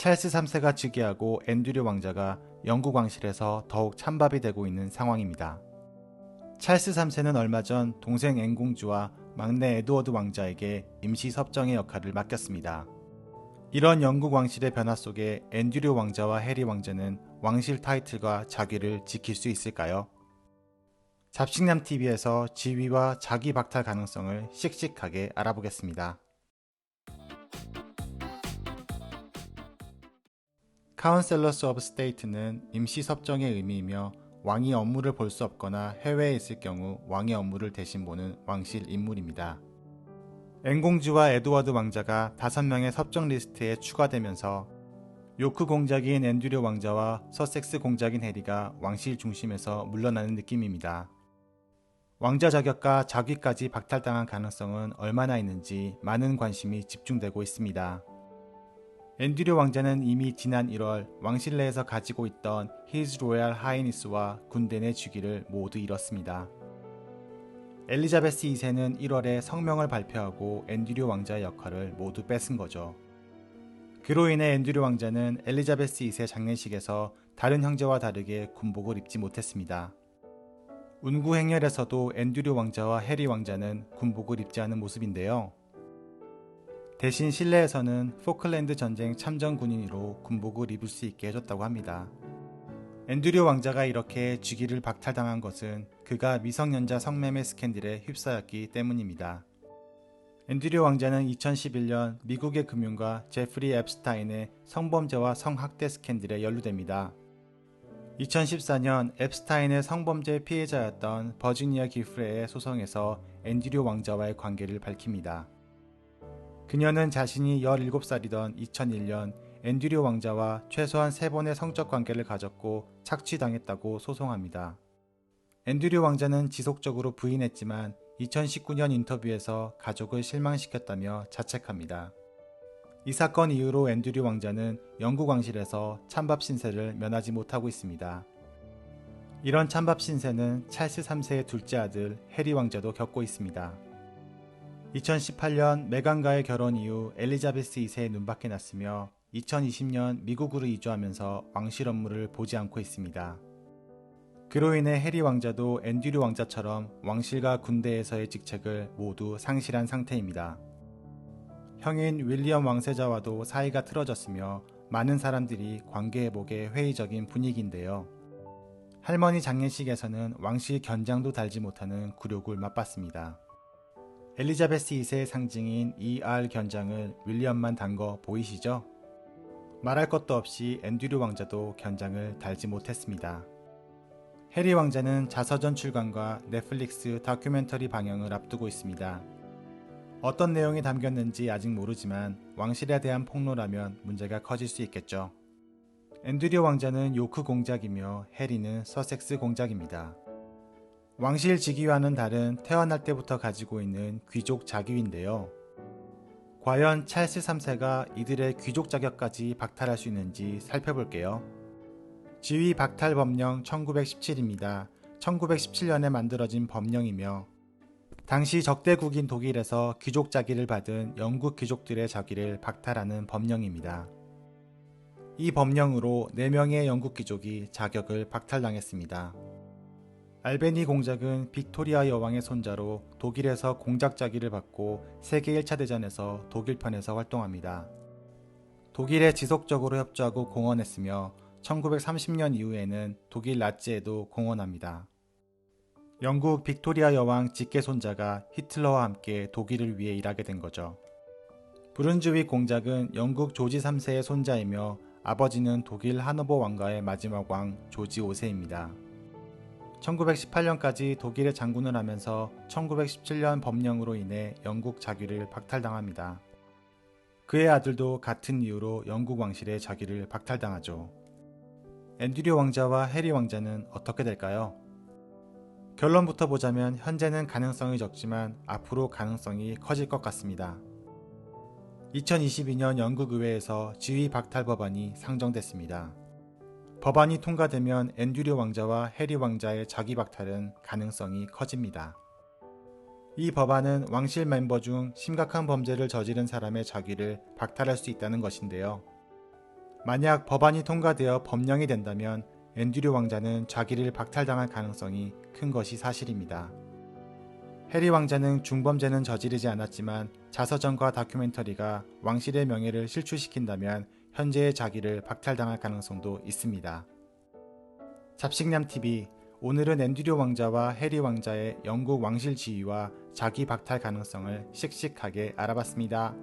찰스 3세가 즉위하고 앤드류 왕자가 영국 왕실에서 더욱 찬밥이 되고 있는 상황입니다. 찰스 3세는 얼마 전 동생 앤 공주와 막내 에드워드 왕자에게 임시 섭정의 역할을 맡겼습니다. 이런 영국 왕실의 변화 속에 앤드류 왕자와 해리 왕자는 왕실 타이틀과 자귀를 지킬 수 있을까요? 잡식남TV에서 지위와 자귀 박탈 가능성을 씩씩하게 알아보겠습니다. 카운셀러스 오브 스테이트는 임시 섭정의 의미이며 왕이 업무를 볼 수 없거나 해외에 있을 경우 왕의 업무를 대신 보는 왕실 인물입니다. 앤 공주와 에드워드 왕자가 5명의 섭정 리스트에 추가되면서 요크 공작인 앤드류 왕자와 서섹스 공작인 해리가 왕실 중심에서 물러나는 느낌입니다. 왕자 자격과 자귀까지 박탈당한 가능성은 얼마나 있는지 많은 관심이 집중되고 있습니다. 앤드류 왕자는 이미 지난 1월 왕실 내에서 가지고 있던 His Royal Highness와 군대 내 주기를 모두 잃었습니다. 엘리자베스 2세는 1월에 성명을 발표하고 앤드류 왕자의 역할을 모두 뺏은 거죠. 그로 인해 앤드류 왕자는 엘리자베스 2세 장례식에서 다른 형제와 다르게 군복을 입지 못했습니다. 운구 행렬에서도 앤드류 왕자와 해리 왕자는 군복을 입지 않은 모습인데요. 대신 실내에서는 포클랜드 전쟁 참전 군인으로 군복을 입을 수 있게 해줬다고 합니다. 앤드류 왕자가 이렇게 즉위를 박탈당한 것은 그가 미성년자 성매매 스캔들에 휩싸였기 때문입니다. 앤드류 왕자는 2011년 미국의 금융가 제프리 앱스타인의 성범죄와 성학대 스캔들에 연루됩니다. 2014년 앱스타인의 성범죄 피해자였던 버지니아 기프레의 소송에서 앤드류 왕자와의 관계를 밝힙니다. 그녀는 자신이 17살이던 2001년 앤드류 왕자와 최소한 3번의 성적 관계를 가졌고 착취당했다고 소송합니다. 앤드류 왕자는 지속적으로 부인했지만 2019년 인터뷰에서 가족을 실망시켰다며 자책합니다. 이 사건 이후로 앤드류 왕자는 영국 왕실에서 찬밥 신세를 면하지 못하고 있습니다. 이런 찬밥 신세는 찰스 3세의 둘째 아들 해리 왕자도 겪고 있습니다. 2018년 메간과의 결혼 이후 엘리자베스 2세의 눈밖에 났으며 2020년 미국으로 이주하면서 왕실 업무를 보지 않고 있습니다. 그로 인해 해리 왕자도 앤드류 왕자처럼 왕실과 군대에서의 직책을 모두 상실한 상태입니다. 형인 윌리엄 왕세자와도 사이가 틀어졌으며 많은 사람들이 관계 회복에 회의적인 분위기인데요. 할머니 장례식에서는 왕실 견장도 달지 못하는 굴욕을 맛봤습니다. 엘리자베스 2세의 상징인 ER 견장을 윌리엄만 단 거 보이시죠? 말할 것도 없이 앤드류 왕자도 견장을 달지 못했습니다. 해리 왕자는 자서전 출간과 넷플릭스 다큐멘터리 방영을 앞두고 있습니다. 어떤 내용이 담겼는지 아직 모르지만 왕실에 대한 폭로라면 문제가 커질 수 있겠죠. 앤드류 왕자는 요크 공작이며 해리는 서섹스 공작입니다. 왕실 직위와는 다른 태어날 때부터 가지고 있는 귀족 자귀인데요. 과연 찰스 3세가 이들의 귀족 자격까지 박탈할 수 있는지 살펴볼게요. 지위 박탈 법령 1917입니다. 1917년에 만들어진 법령이며 당시 적대국인 독일에서 귀족 자기를 받은 영국 귀족들의 자기를 박탈하는 법령입니다. 이 법령으로 4명의 영국 귀족이 자격을 박탈당했습니다. 알베니 공작은 빅토리아 여왕의 손자로 독일에서 공작 자기를 받고 세계 1차 대전에서 독일 편에서 활동합니다. 독일에 지속적으로 협조하고 공헌했으며 1930년 이후에는 독일 나치에도 공헌합니다. 영국 빅토리아 여왕 직계 손자가 히틀러와 함께 독일을 위해 일하게 된 거죠. 브룬즈윅 공작은 영국 조지 3세의 손자이며 아버지는 독일 하노버 왕가의 마지막 왕 조지 5세입니다. 1918년까지 독일의 장군을 하면서 1917년 법령으로 인해 영국 자귀를 박탈당합니다. 그의 아들도 같은 이유로 영국 왕실의 자귀를 박탈당하죠. 앤드류 왕자와 해리 왕자는 어떻게 될까요? 결론부터 보자면 현재는 가능성이 적지만 앞으로 가능성이 커질 것 같습니다. 2022년 영국 의회에서 지위 박탈 법안이 상정됐습니다. 법안이 통과되면 앤드류 왕자와 해리 왕자의 자기 박탈은 가능성이 커집니다. 이 법안은 왕실 멤버 중 심각한 범죄를 저지른 사람의 자귀를 박탈할 수 있다는 것인데요. 만약 법안이 통과되어 법령이 된다면 앤드류 왕자는 자기를 박탈당할 가능성이 큰 것이 사실입니다. 해리 왕자는 중범죄는 저지르지 않았지만 자서전과 다큐멘터리가 왕실의 명예를 실추시킨다면 현재의 자기를 박탈당할 가능성도 있습니다. 잡식냠TV, 오늘은 앤드류 왕자와 해리 왕자의 영국 왕실 지위와 자기 박탈 가능성을 씩씩하게 알아봤습니다.